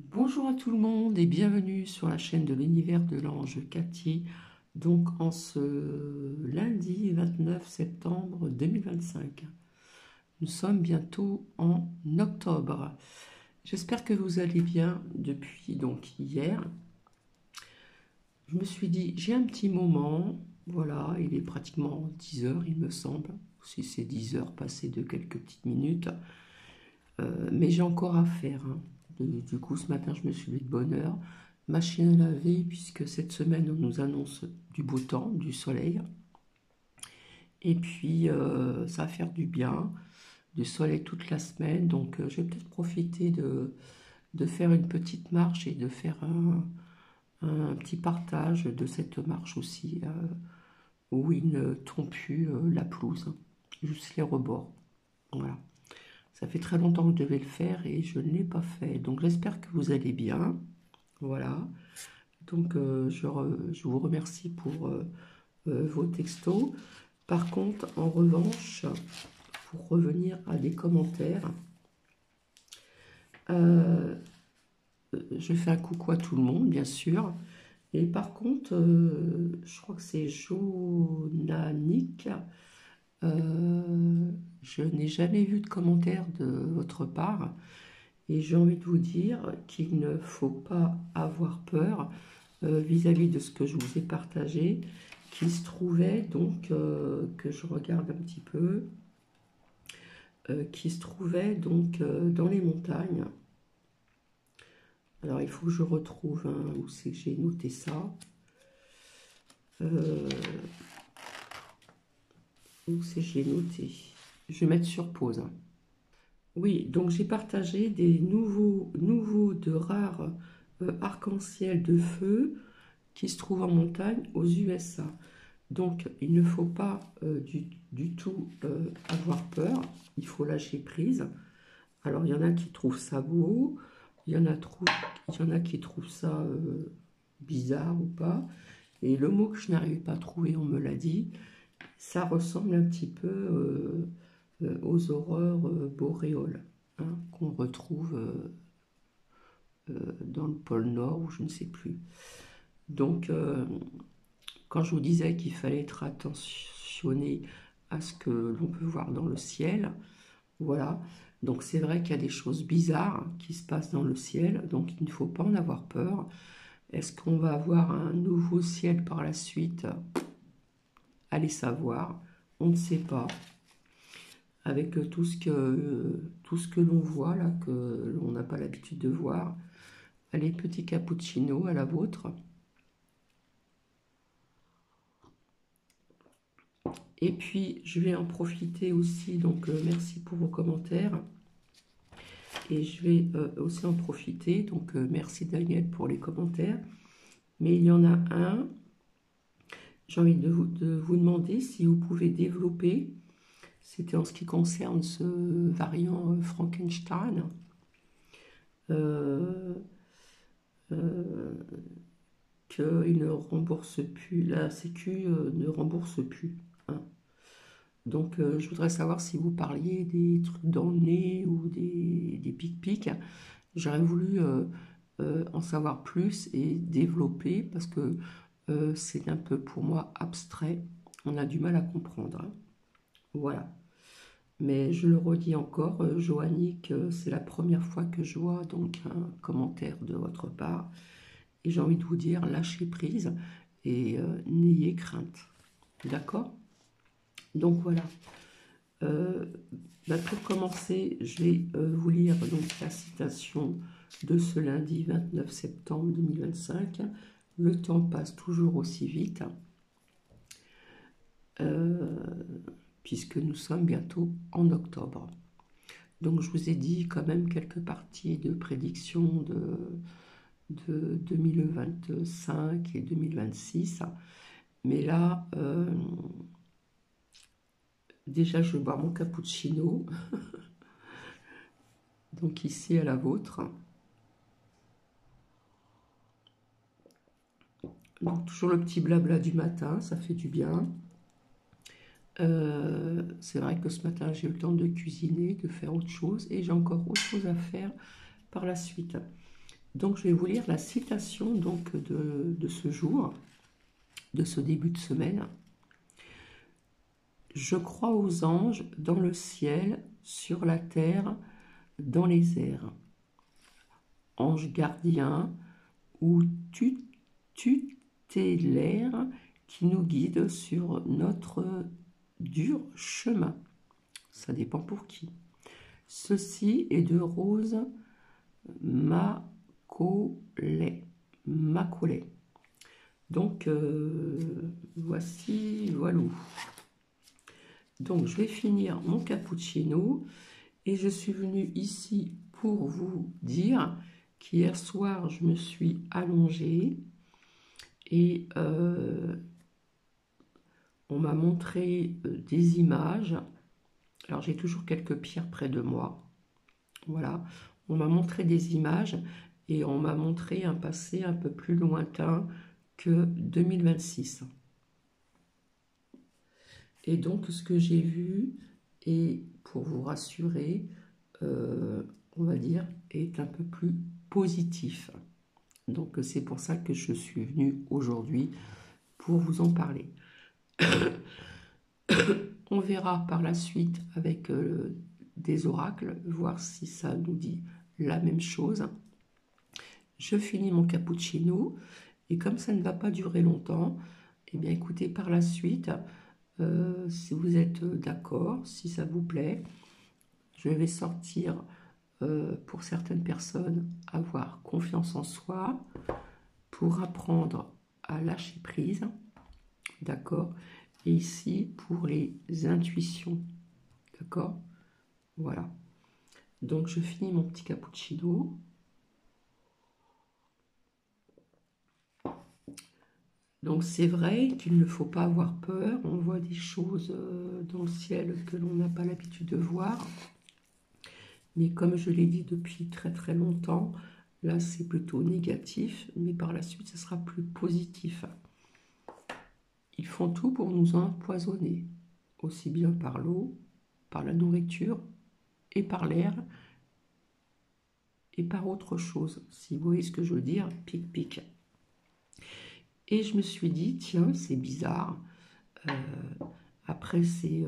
Bonjour à tout le monde et bienvenue sur la chaîne de l'univers de l'ange Cathy. Donc en ce lundi 29 septembre 2025. Nous sommes bientôt en octobre. J'espère que vous allez bien depuis donc hier. Je me suis dit, j'ai un petit moment, voilà, il est pratiquement 10 heures il me semble, si c'est 10 heures passées de quelques petites minutes. Mais j'ai encore à faire, hein. Du coup, ce matin, je me suis levée de bonne heure. Machine à laver, puisque cette semaine, on nous annonce du beau temps, du soleil. Et puis, ça va faire du bien, du soleil toute la semaine. Donc, je vais peut-être profiter de faire une petite marche et de faire un petit partage de cette marche aussi, où il ne tombe plus la pelouse, hein, juste les rebords. Voilà. Ça fait très longtemps que je devais le faire et je ne l'ai pas fait. Donc j'espère que vous allez bien. Voilà. Donc je vous remercie pour vos textos. Par contre, en revanche, pour revenir à des commentaires, euh, je fais un coucou à tout le monde, bien sûr. Et par contre, je crois que c'est Jonanique. Je n'ai jamais vu de commentaire de votre part. Et j'ai envie de vous dire qu'il ne faut pas avoir peur vis-à-vis de ce que je vous ai partagé, qui se trouvait donc, que je regarde un petit peu, qui se trouvait donc dans les montagnes. Alors il faut que je retrouve où c'est que j'ai noté ça. Où c'est que j'ai noté. Je vais mettre sur pause, hein. Oui, donc j'ai partagé des nouveaux de rares arc-en-ciel de feu qui se trouvent en montagne aux USA. Donc il ne faut pas du tout avoir peur, il faut lâcher prise. Alors il y en a qui trouvent ça beau, il y en a qui trouvent ça bizarre ou pas. Et le mot que je n'arrive pas à trouver, on me l'a dit, ça ressemble un petit peu aux aurores boréales, hein, qu'on retrouve dans le pôle Nord ou je ne sais plus. Donc quand je vous disais qu'il fallait être attentionné à ce que l'on peut voir dans le ciel, voilà. Donc c'est vrai qu'il y a des choses bizarres qui se passent dans le ciel, donc il ne faut pas en avoir peur. Est-ce qu'on va avoir un nouveau ciel par la suite? Allez savoir, on ne sait pas. Avec tout ce que l'on voit là, que l'on n'a pas l'habitude de voir. Allez, petit cappuccino à la vôtre. Et puis, je vais en profiter aussi, donc merci pour vos commentaires. Et je vais aussi en profiter, donc merci Daniel pour les commentaires. Mais il y en a un, j'ai envie de vous demander si vous pouvez développer, c'était en ce qui concerne ce variant Frankenstein, euh, qu'il ne rembourse plus, la Sécu ne rembourse plus, hein. Donc, je voudrais savoir si vous parliez des trucs dans le nez ou des pics-pics. J'aurais voulu en savoir plus et développer parce que c'est un peu pour moi abstrait. On a du mal à comprendre, hein. Voilà. Mais je le redis encore, Joannick, c'est la première fois que je vois donc un commentaire de votre part. Et j'ai envie de vous dire, lâchez prise et n'ayez crainte. D'accord? Donc voilà. Pour commencer, je vais vous lire donc la citation de ce lundi 29 septembre 2025. Le temps passe toujours aussi vite, puisque nous sommes bientôt en octobre. Donc je vous ai dit quand même quelques parties de prédiction de 2025 et 2026. Mais là, déjà je vais boire mon cappuccino. Donc ici à la vôtre. Donc toujours le petit blabla du matin, ça fait du bien. C'est vrai que ce matin j'ai eu le temps de cuisiner, de faire autre chose et j'ai encore autre chose à faire par la suite. Donc, je vais vous lire la citation donc, de ce jour, de ce début de semaine. Je crois aux anges dans le ciel, sur la terre, dans les airs. Ange gardien ou tutélaire qui nous guide sur notre dur chemin. Ça dépend pour qui. Ceci est de Rose Macaulay. Donc, voici, voilà. Donc, je vais finir mon cappuccino et je suis venue ici pour vous dire qu'hier soir, je me suis allongée et on m'a montré des images. Alors, j'ai toujours quelques pierres près de moi. Voilà. On m'a montré des images et on m'a montré un passé un peu plus lointain que 2026. Et donc, ce que j'ai vu, et pour vous rassurer, on va dire, est un peu plus positif. Donc, c'est pour ça que je suis venue aujourd'hui pour vous en parler. On verra par la suite avec des oracles, voir si ça nous dit la même chose. Je finis mon cappuccino et comme ça ne va pas durer longtemps, eh bien écoutez, par la suite, si vous êtes d'accord, si ça vous plaît, je vais sortir pour certaines personnes avoir confiance en soi, pour apprendre à lâcher prise, d'accord, et ici pour les intuitions, d'accord, voilà. Donc je finis mon petit cappuccino. Donc c'est vrai qu'il ne faut pas avoir peur, on voit des choses dans le ciel que l'on n'a pas l'habitude de voir. Mais comme je l'ai dit depuis très très longtemps, là c'est plutôt négatif, mais par la suite ce sera plus positif. Ils font tout pour nous empoisonner, aussi bien par l'eau, par la nourriture, et par l'air, et par autre chose. Si vous voyez ce que je veux dire, pic pic. Et je me suis dit, tiens, c'est bizarre. Après ces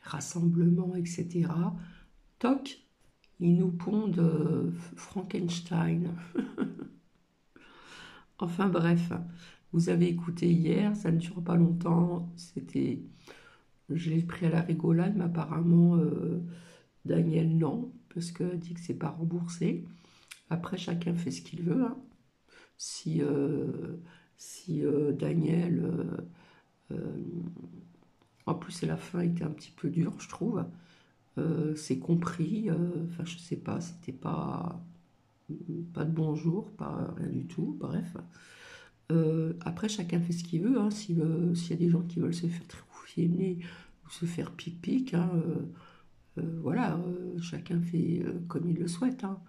rassemblements, etc., toc, ils nous pondent Frankenstein. Enfin bref, vous avez écouté hier, ça ne dure pas longtemps. C'était, je l'ai pris à la rigolade, mais apparemment Daniel non, parce qu'elle dit que c'est pas remboursé. Après, chacun fait ce qu'il veut. Hein. Si Daniel, en plus la fin était un petit peu dure, je trouve. C'est compris. Enfin, je sais pas, c'était pas de bonjour, pas rien du tout. Bref. Après, chacun fait ce qu'il veut. Hein. S'il y a des gens qui veulent se faire trouffer le nez ou se faire pic-pic, hein, voilà, chacun fait comme il le souhaite. Hein.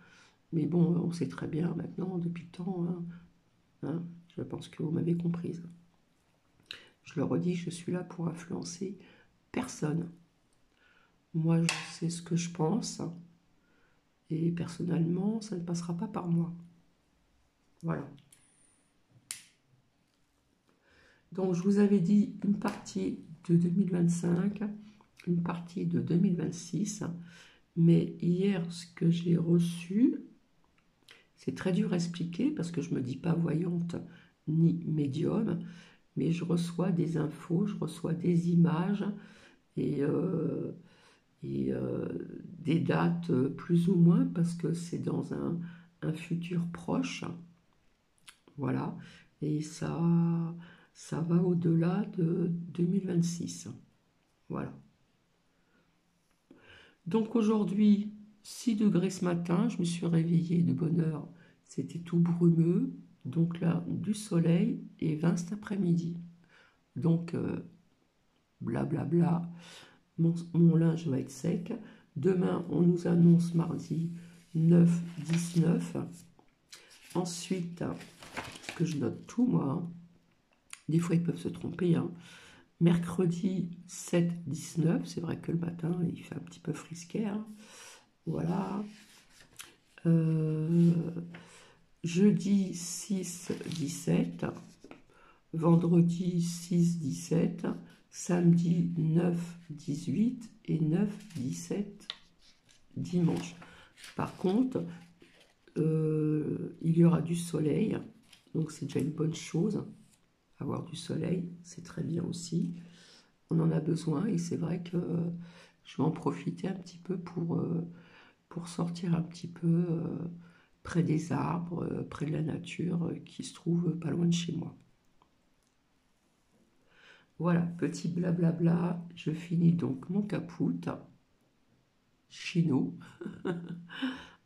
Mais bon, on sait très bien maintenant, depuis le temps, hein, je pense que vous m'avez comprise. Je le redis, je suis là pour influencer personne. Moi, je sais ce que je pense. Et personnellement, ça ne passera pas par moi. Voilà. Donc, je vous avais dit une partie de 2025, une partie de 2026. Mais hier, ce que j'ai reçu, c'est très dur à expliquer parce que je ne me dis pas voyante ni médium, mais je reçois des infos, je reçois des images et des dates plus ou moins parce que c'est dans un futur proche. Voilà. Et ça va au-delà de 2026. Voilà. Donc aujourd'hui, 6 degrés ce matin, je me suis réveillée de bonne heure, c'était tout brumeux, donc là, du soleil, et 20 cet après-midi. Donc, blablabla, mon linge va être sec. Demain, on nous annonce mardi 9-19. Ensuite, parce que je note tout, moi, hein. Des fois ils peuvent se tromper, hein. Mercredi 7-19, c'est vrai que le matin, il fait un petit peu frisquet, hein. Voilà. jeudi 6-17, vendredi 6-17, samedi 9-18 et 9-17 dimanche. Par contre, il y aura du soleil, donc c'est déjà une bonne chose. Avoir du soleil, c'est très bien aussi. On en a besoin et c'est vrai que je vais en profiter un petit peu pour sortir un petit peu près des arbres, près de la nature qui se trouve pas loin de chez moi. Voilà, petit blablabla, je finis donc mon caput chino.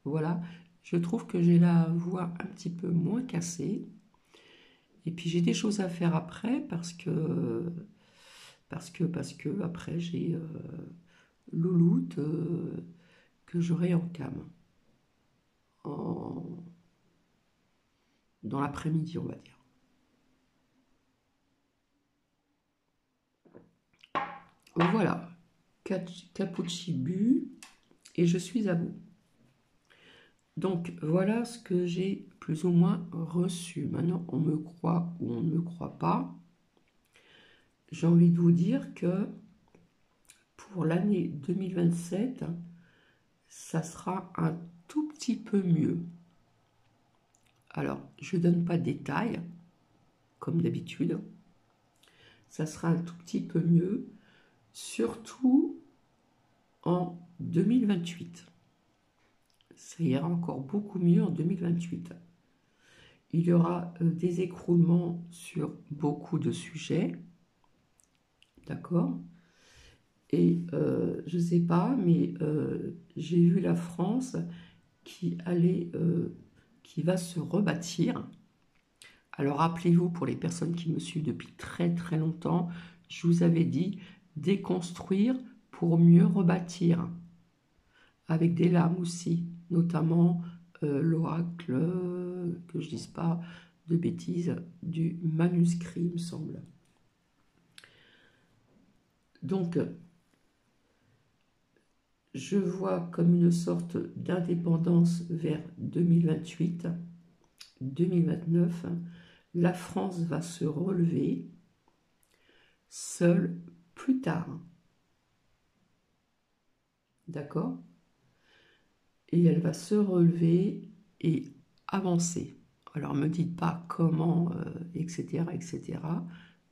Voilà, je trouve que j'ai la voix un petit peu moins cassée. Et puis j'ai des choses à faire après parce que après j'ai Louloute que j'aurai en cam dans l'après-midi, on va dire. Voilà, cappucci bu et je suis à bout. Donc voilà ce que j'ai plus ou moins reçu. Maintenant, on me croit ou on ne me croit pas. J'ai envie de vous dire que pour l'année 2027, ça sera un tout petit peu mieux. Alors, je ne donne pas de détails, comme d'habitude. Ça sera un tout petit peu mieux, surtout en 2028. Ça ira encore beaucoup mieux en 2028. Il y aura des écroulements sur beaucoup de sujets, d'accord? Et je ne sais pas, mais j'ai vu la France qui va se rebâtir. Alors rappelez-vous, pour les personnes qui me suivent depuis très très longtemps, je vous avais dit déconstruire pour mieux rebâtir, avec des lames aussi, notamment l'oracle, que je ne dise pas de bêtises, du manuscrit, il me semble. Donc, je vois comme une sorte d'indépendance vers 2028, 2029. La France va se relever seule plus tard. D'accord? Et elle va se relever et avancer. Alors, ne me dites pas comment, etc., etc.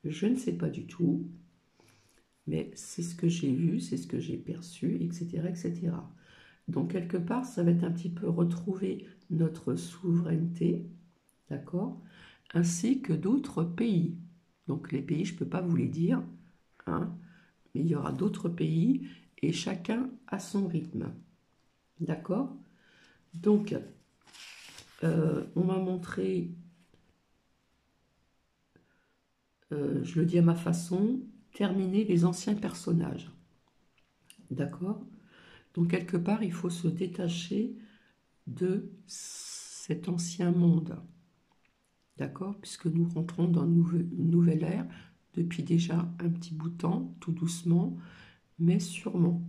Je ne sais pas du tout. Mais c'est ce que j'ai vu, c'est ce que j'ai perçu, etc., etc. Donc, quelque part, ça va être un petit peu retrouver notre souveraineté, d'accord, ainsi que d'autres pays. Donc, les pays, je ne peux pas vous les dire, hein, mais il y aura d'autres pays et chacun à son rythme, d'accord. Donc, on m'a montré, je le dis à ma façon, terminer les anciens personnages, d'accord. Donc, quelque part, il faut se détacher de cet ancien monde, d'accord, puisque nous rentrons dans une nouvelle ère depuis déjà un petit bout de temps, tout doucement, mais sûrement.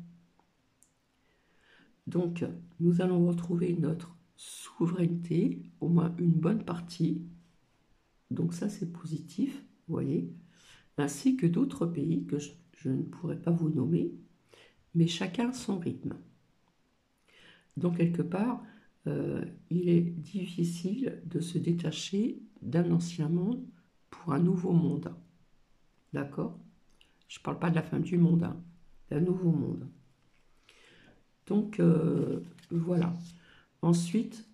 Donc, nous allons retrouver notre souveraineté, au moins une bonne partie, donc ça c'est positif, vous voyez, ainsi que d'autres pays que je ne pourrais pas vous nommer, mais chacun son rythme. Donc, quelque part, il est difficile de se détacher d'un ancien monde pour un nouveau monde. D'accord? Je ne parle pas de la fin du monde, hein, d'un nouveau monde. Donc, voilà. Ensuite,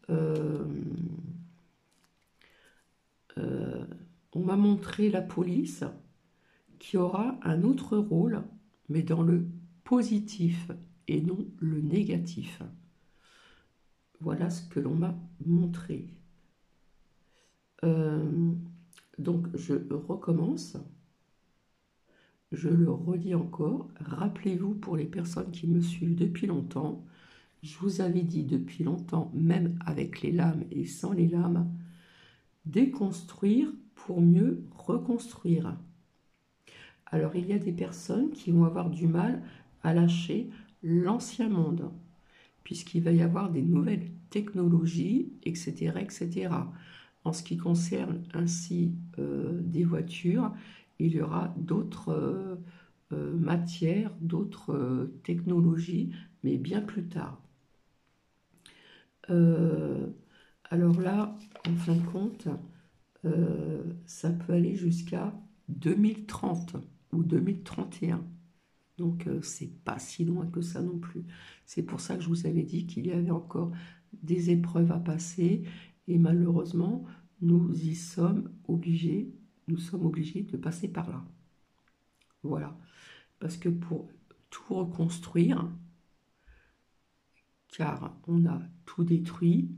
on m'a montré la police qui aura un autre rôle, mais dans le positif et non le négatif. Voilà ce que l'on m'a montré. Donc, je recommence. Je le redis encore. Rappelez-vous, pour les personnes qui me suivent depuis longtemps, je vous avais dit depuis longtemps, même avec les lames et sans les lames, déconstruire pour mieux reconstruire. Alors, il y a des personnes qui vont avoir du mal à lâcher l'ancien monde, puisqu'il va y avoir des nouvelles technologie, etc., etc. En ce qui concerne ainsi des voitures, il y aura d'autres matières, d'autres technologies, mais bien plus tard. Alors là, en fin de compte, ça peut aller jusqu'à 2030 ou 2031. Donc, c'est pas si loin que ça non plus. C'est pour ça que je vous avais dit qu'il y avait encore des épreuves à passer. Et malheureusement, nous sommes obligés de passer par là. Voilà. Parce que pour tout reconstruire, car on a tout détruit,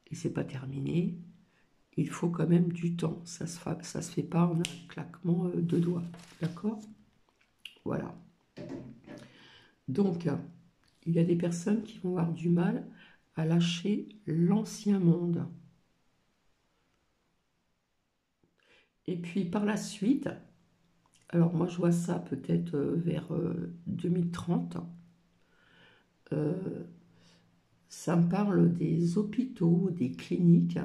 et c'est pas terminé, il faut quand même du temps. Ça se fait pas en un claquement de doigts. D'accord? Voilà. Donc, il y a des personnes qui vont avoir du mal à lâcher l'ancien monde. Et puis par la suite, alors moi je vois ça peut-être vers 2030, ça me parle des hôpitaux, des cliniques.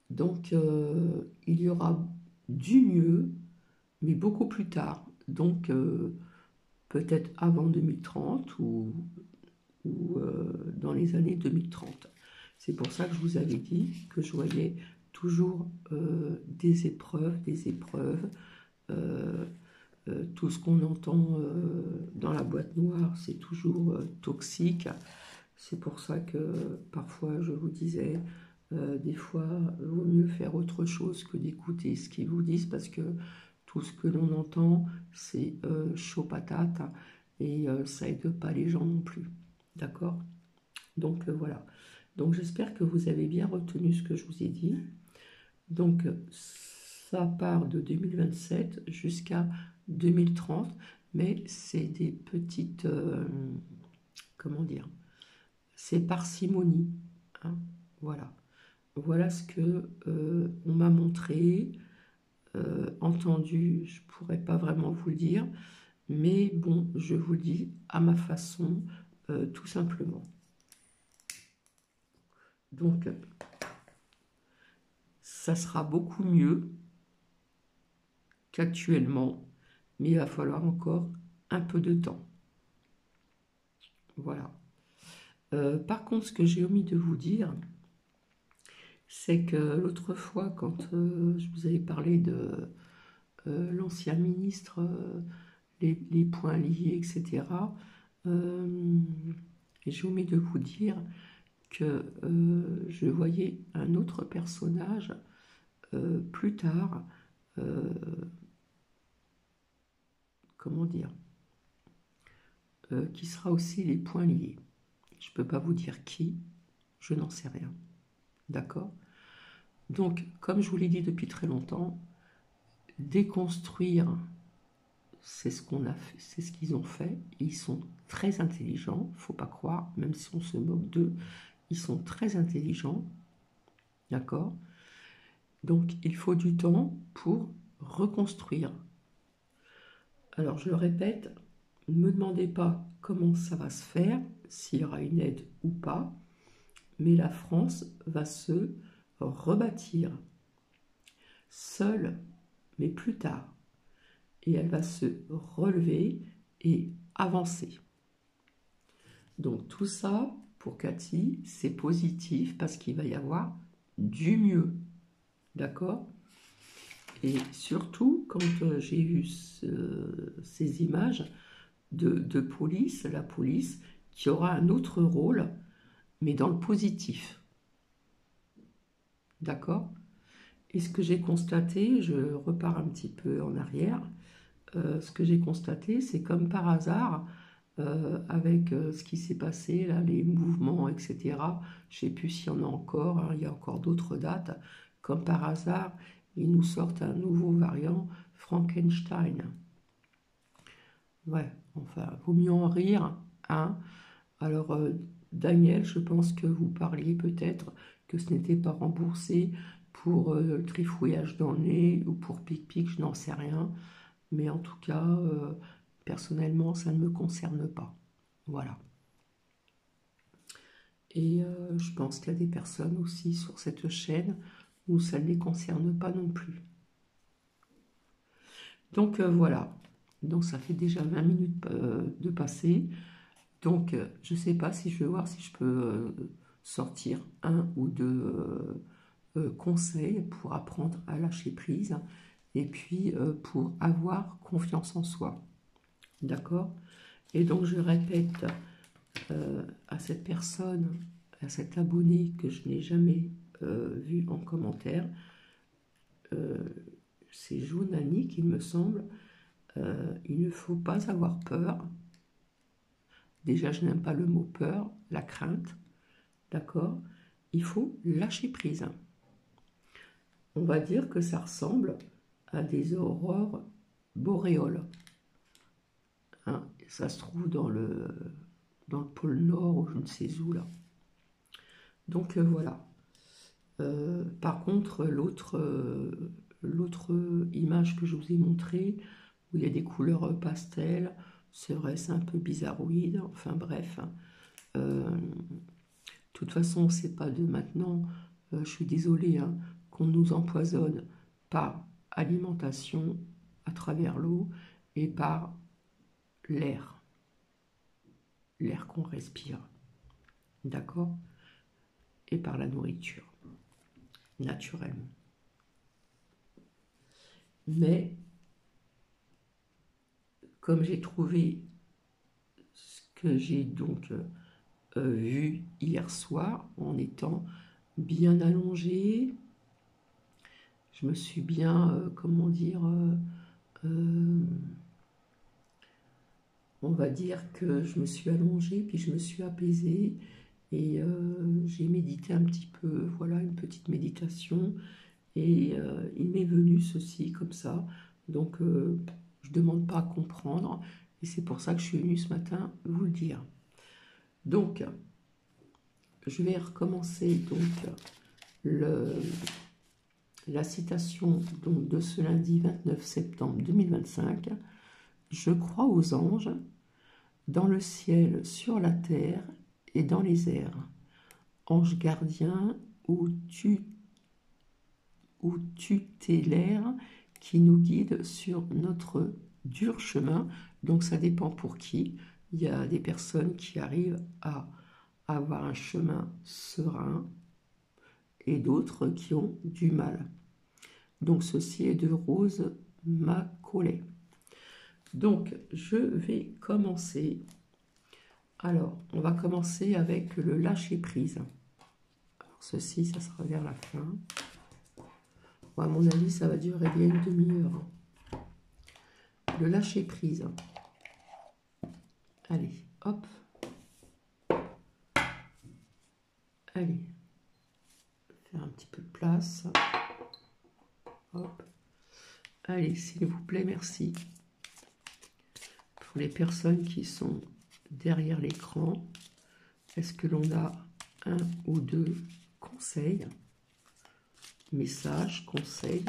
Donc il y aura du mieux, mais beaucoup plus tard. Donc peut-être avant 2030 ou dans les années 2030. C'est pour ça que je vous avais dit que je voyais toujours des épreuves, tout ce qu'on entend dans la boîte noire, c'est toujours toxique. C'est pour ça que parfois je vous disais, des fois, il vaut mieux faire autre chose que d'écouter ce qu'ils vous disent, parce que tout ce que l'on entend, c'est chaud patate, et ça aide pas les gens non plus. D'accord? Donc voilà. Donc j'espère que vous avez bien retenu ce que je vous ai dit. Donc ça part de 2027 jusqu'à 2030, mais c'est des petites, comment dire, c'est parcimonie. Hein, voilà. Voilà ce que on m'a montré, entendu, je ne pourrais pas vraiment vous le dire, mais bon, je vous le dis à ma façon, tout simplement. Donc, ça sera beaucoup mieux qu'actuellement, mais il va falloir encore un peu de temps. Voilà. Par contre, ce que j'ai omis de vous dire, c'est que l'autre fois, quand je vous avais parlé de l'ancien ministre, les points liés, etc., j'ai omis de vous dire que je voyais un autre personnage plus tard, comment dire, qui sera aussi les points liés. Je ne peux pas vous dire qui, je n'en sais rien. D'accord? Donc, comme je vous l'ai dit depuis très longtemps, déconstruire, c'est ce qu'on a fait, c'est ce qu'ils ont fait. Ils sont très intelligents, faut pas croire, même si on se moque d'eux, ils sont très intelligents. D'accord? Donc, il faut du temps pour reconstruire. Alors, je le répète, ne me demandez pas comment ça va se faire, s'il y aura une aide ou pas, mais la France va se rebâtir, seule, mais plus tard. Et elle va se relever et avancer. Donc tout ça, pour Cathy, c'est positif parce qu'il va y avoir du mieux. D'accord? Et surtout, quand j'ai vu ces images de police, la police qui aura un autre rôle, mais dans le positif. D'accord? Et ce que j'ai constaté, je repars un petit peu en arrière, ce que j'ai constaté, c'est comme par hasard, avec ce qui s'est passé, là, les mouvements, etc. Je ne sais plus s'il y en a encore, hein, il y a encore d'autres dates. Comme par hasard, ils nous sortent un nouveau variant, Frankenstein. Ouais, enfin, vaut mieux en rire, hein. Alors, Daniel, je pense que vous parliez peut-être que ce n'était pas remboursé pour le trifouillage dans le nez ou pour pic-pic, je n'en sais rien. Mais en tout cas, personnellement, ça ne me concerne pas. Voilà. Et je pense qu'il y a des personnes aussi sur cette chaîne où ça ne les concerne pas non plus. Donc voilà, donc ça fait déjà 20 minutes de passer. Donc je ne sais pas si je vais voir si je peux sortir un ou deux conseils pour apprendre à lâcher prise et puis pour avoir confiance en soi. D'accord? Et donc je répète à cette personne, à cet abonné que je n'ai jamais vu en commentaire, c'est Jounani qu'il me semble, il ne faut pas avoir peur. Déjà, je n'aime pas le mot peur, la crainte, d'accord? Il faut lâcher prise. On va dire que ça ressemble à des aurores boréoles. Hein, ça se trouve dans le pôle Nord ou je ne sais où là. Donc voilà. Par contre, l'autre image que je vous ai montrée, où il y a des couleurs pastel, c'est vrai, c'est un peu bizarroïde, enfin bref. De toute façon, c'est pas de maintenant, je suis désolée, hein, qu'on nous empoisonne par alimentation à travers l'eau et par l'air qu'on respire, d'accord? Et par la nourriture, naturellement. Mais, comme j'ai trouvé ce que j'ai donc vu hier soir, en étant bien allongée, je me suis bien, comment dire, on va dire que je me suis allongée, puis je me suis apaisée, et j'ai médité un petit peu, voilà, une petite méditation, et il m'est venu ceci comme ça, donc je ne demande pas à comprendre, et c'est pour ça que je suis venue ce matin vous le dire. Donc, je vais recommencer donc la citation donc, de ce lundi 29 septembre 2025. Je crois aux anges, dans le ciel, sur la terre et dans les airs. Ange gardien ou tutélaire qui nous guide sur notre dur chemin. Donc ça dépend pour qui. Il y a des personnes qui arrivent à avoir un chemin serein et d'autres qui ont du mal. Donc ceci est de Rose Macaulay. Donc je vais commencer. Alors on va commencer avec le lâcher prise. Alors ceci, ça sera vers la fin. Bon, à mon avis, ça va durer bien une demi-heure. Le lâcher prise. Allez, hop. Allez, faire un petit peu de place. Hop. Allez, s'il vous plaît, merci. Pour les personnes qui sont derrière l'écran, est-ce que l'on a un ou deux conseils, messages, conseils?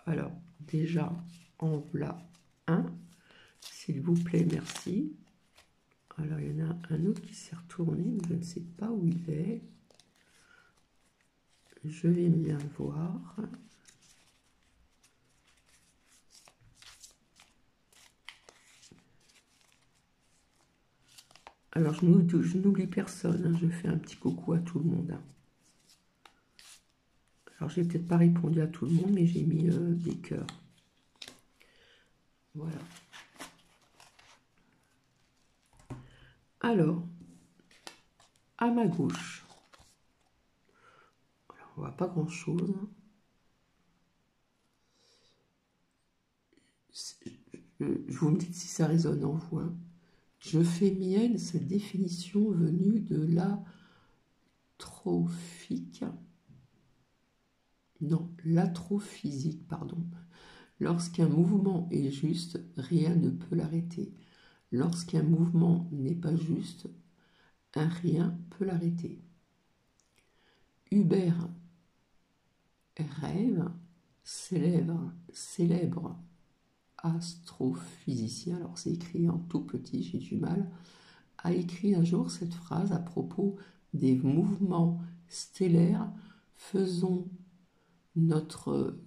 Alors, déjà, en voilà un. S'il vous plaît, merci. Alors, il y en a un autre qui s'est retourné, mais je ne sais pas où il est. Je vais bien voir. Alors, je n'oublie personne, hein, je fais un petit coucou à tout le monde. Hein. Alors, j'ai peut-être pas répondu à tout le monde, mais j'ai mis des cœurs. Voilà. Alors, à ma gauche, alors, on voit pas grand-chose. Vous me dites si ça résonne en vous. Hein. Je fais mienne cette définition venue de l'atrophique. Non, l'astrophysique, pardon. Lorsqu'un mouvement est juste, rien ne peut l'arrêter. Lorsqu'un mouvement n'est pas juste, un rien peut l'arrêter. Hubert Rêve, célèbre astrophysicien, alors c'est écrit en tout petit, j'ai du mal, a écrit un jour cette phrase à propos des mouvements stellaires. Faisons notre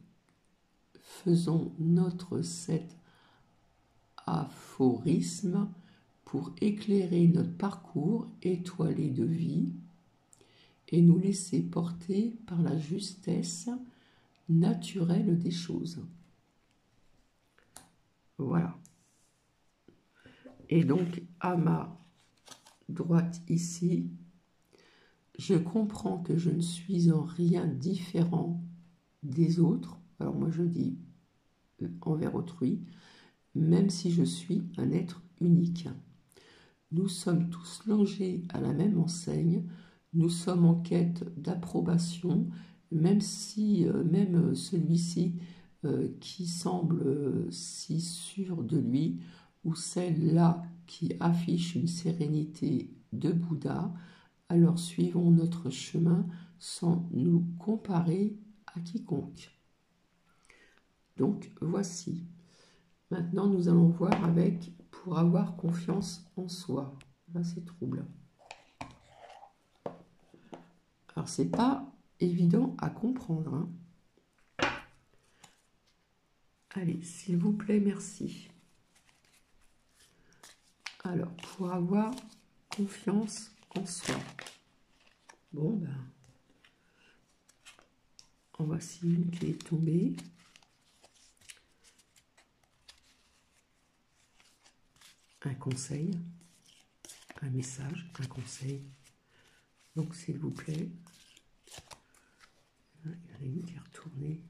cet aphorisme pour éclairer notre parcours étoilé de vie et nous laisser porter par la justesse naturelle des choses. Voilà. Et donc, à ma droite ici, je comprends que je ne suis en rien différent des autres. Alors moi, je dis envers autrui, même si je suis un être unique. Nous sommes tous logés à la même enseigne, nous sommes en quête d'approbation, même si même celui-ci qui semble si sûr de lui, ou celle-là qui affiche une sérénité de Bouddha, alors suivons notre chemin sans nous comparer à quiconque. Donc voici. Maintenant nous allons voir avec pour avoir confiance en soi. Là c'est trouble. Alors c'est pas évident à comprendre. Hein. Allez, s'il vous plaît, merci. Alors, pour avoir confiance en soi. Bon, ben, en voici une qui est tombée. Un conseil, un message, un conseil. Donc, s'il vous plaît, il y en a une qui est retournée.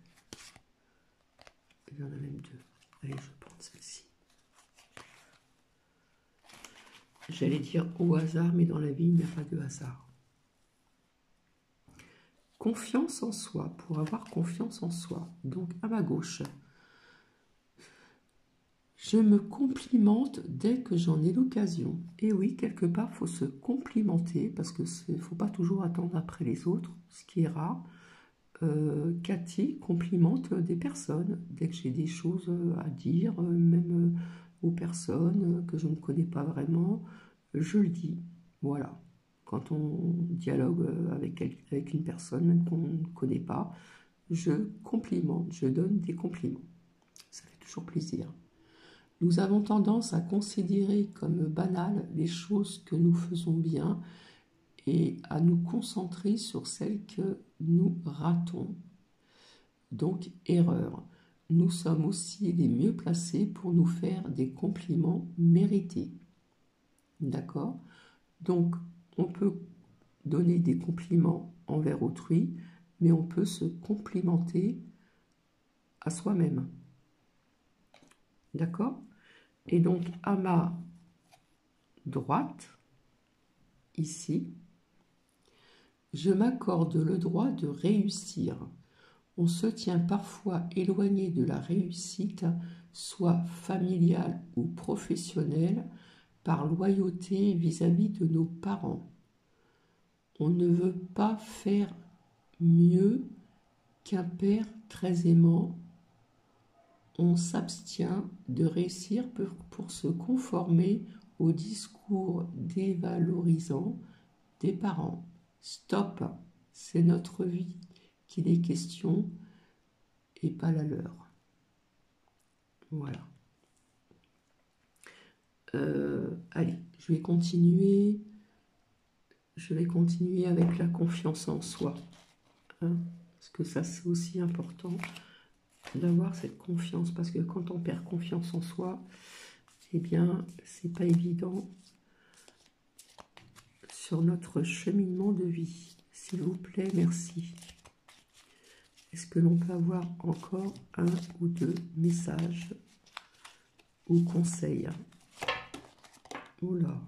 Il y en a même deux. Allez, je vais prendre celle-ci. J'allais dire au hasard, mais dans la vie, il n'y a pas de hasard. Confiance en soi, pour avoir confiance en soi. Donc, à ma gauche, je me complimente dès que j'en ai l'occasion. Et oui, quelque part, il faut se complimenter, parce qu'il ne faut pas toujours attendre après les autres, ce qui est rare. Cathy complimente des personnes, dès que j'ai des choses à dire, même aux personnes que je ne connais pas vraiment, je le dis. Voilà. Quand on dialogue avec une personne, même qu'on ne connaît pas, je complimente, je donne des compliments. Ça fait toujours plaisir. Nous avons tendance à considérer comme banales les choses que nous faisons bien et à nous concentrer sur celles que nous ratons. Donc, erreur. Nous sommes aussi les mieux placés pour nous faire des compliments mérités. D'accord? Donc, on peut donner des compliments envers autrui, mais on peut se complimenter à soi-même. D'accord? Et donc, à ma droite, ici, je m'accorde le droit de réussir. On se tient parfois éloigné de la réussite, soit familiale ou professionnelle, par loyauté vis-à-vis de nos parents. On ne veut pas faire mieux qu'un père très aimant. On s'abstient de réussir pour se conformer au discours dévalorisant des parents. Stop, c'est notre vie qu'il est question et pas la leur. Voilà. Allez, je vais continuer avec la confiance en soi. Hein, parce que ça, c'est aussi important d'avoir cette confiance. Parce que quand on perd confiance en soi, eh bien, c'est pas évident sur notre cheminement de vie. S'il vous plaît, merci. Est-ce que l'on peut avoir encore un ou deux messages ou conseils? Oula.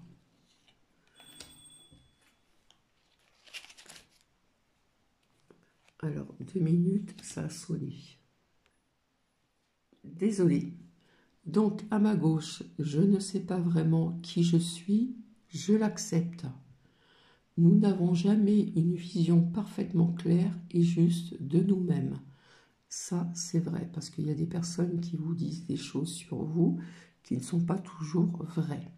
Alors, 2 minutes, ça a sonné. Désolée. Donc, à ma gauche, je ne sais pas vraiment qui je suis, je l'accepte. Nous n'avons jamais une vision parfaitement claire et juste de nous-mêmes. Ça, c'est vrai, parce qu'il y a des personnes qui vous disent des choses sur vous qui ne sont pas toujours vraies.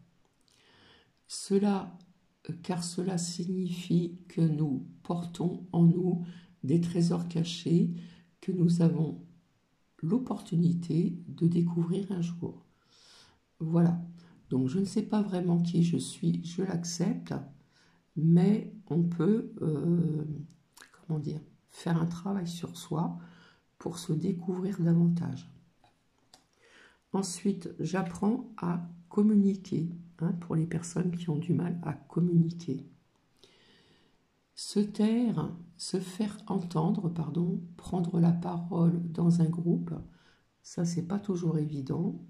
car cela signifie que nous portons en nous des trésors cachés que nous avons l'opportunité de découvrir un jour. Voilà. Donc je ne sais pas vraiment qui je suis, je l'accepte, mais on peut, comment dire, faire un travail sur soi pour se découvrir davantage. Ensuite, j'apprends à communiquer, hein, pour les personnes qui ont du mal à communiquer. Se taire, se faire entendre, pardon, prendre la parole dans un groupe, ça c'est pas toujours évident,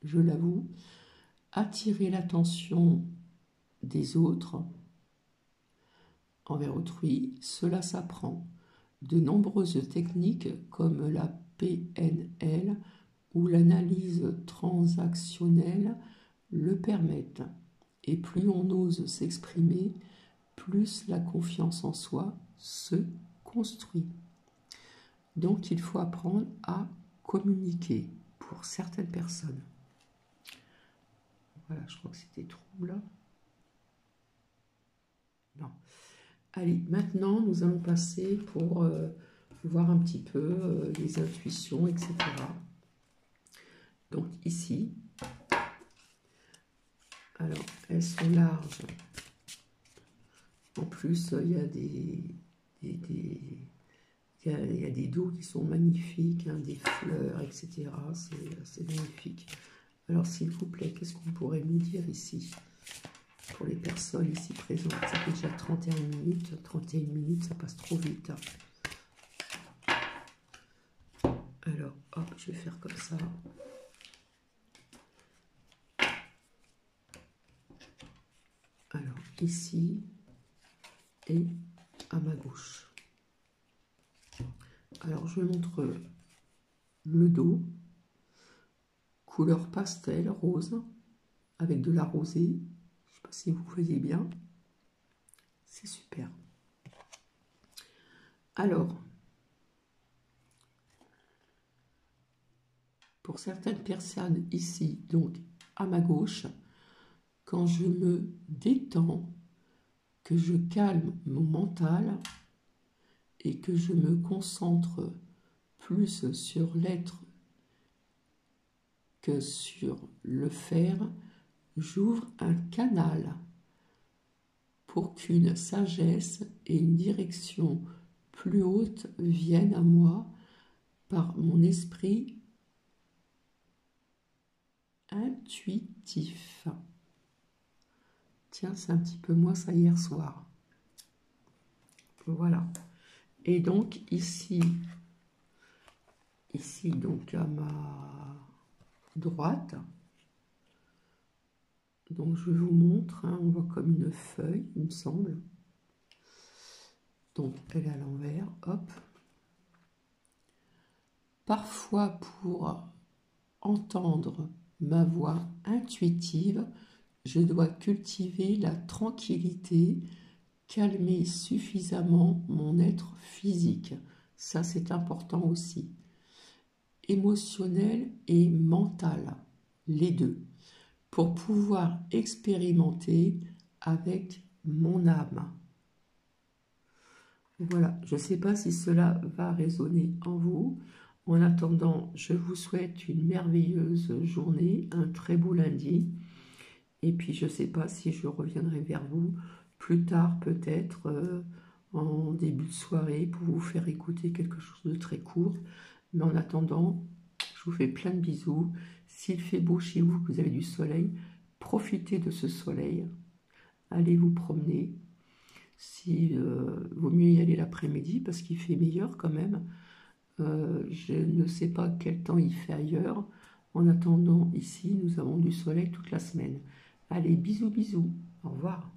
je l'avoue. Attirer l'attention des autres envers autrui, cela s'apprend. De nombreuses techniques comme la PNL ou l'analyse transactionnelle le permettent. Et plus on ose s'exprimer, plus la confiance en soi se construit. Donc il faut apprendre à communiquer pour certaines personnes. Voilà, je crois que c'était trouble. Non. Allez, maintenant nous allons passer pour voir un petit peu les intuitions, etc. Donc ici, alors elles sont larges. En plus, il y a il y a des dos qui sont magnifiques, hein, des fleurs, etc. C'est magnifique. Alors, s'il vous plaît, qu'est-ce qu'on pourrait nous dire ici pour les personnes ici présentes? Ça fait déjà 31 minutes. 31 minutes, ça passe trop vite. Alors, hop, je vais faire comme ça. Alors, ici et à ma gauche. Alors, je montre le dos, couleur pastel, rose, avec de la rosée. Je ne sais pas si vous voyez bien. C'est super. Alors, pour certaines personnes ici, donc à ma gauche, quand je me détends, que je calme mon mental et que je me concentre plus sur l'être que sur le faire, j'ouvre un canal pour qu'une sagesse et une direction plus haute viennent à moi par mon esprit intuitif. Tiens, c'est un petit peu moins ça hier soir. Voilà. Et donc ici donc à ma droite, donc je vous montre, hein, on voit comme une feuille, il me semble. Donc elle est à l'envers, hop. Parfois pour entendre ma voix intuitive, je dois cultiver la tranquillité, calmer suffisamment mon être physique. Ça, c'est important aussi. Émotionnel et mental, les deux, pour pouvoir expérimenter avec mon âme. Voilà, je ne sais pas si cela va résonner en vous. En attendant, je vous souhaite une merveilleuse journée, un très beau lundi. Et puis, je ne sais pas si je reviendrai vers vous plus tard, peut-être en début de soirée, pour vous faire écouter quelque chose de très court. Mais en attendant, je vous fais plein de bisous. S'il fait beau chez vous, que vous avez du soleil, profitez de ce soleil. Allez vous promener. Vaut mieux y aller l'après-midi parce qu'il fait meilleur quand même. Je ne sais pas quel temps il fait ailleurs. En attendant, ici, nous avons du soleil toute la semaine. Allez, bisous, bisous. Au revoir.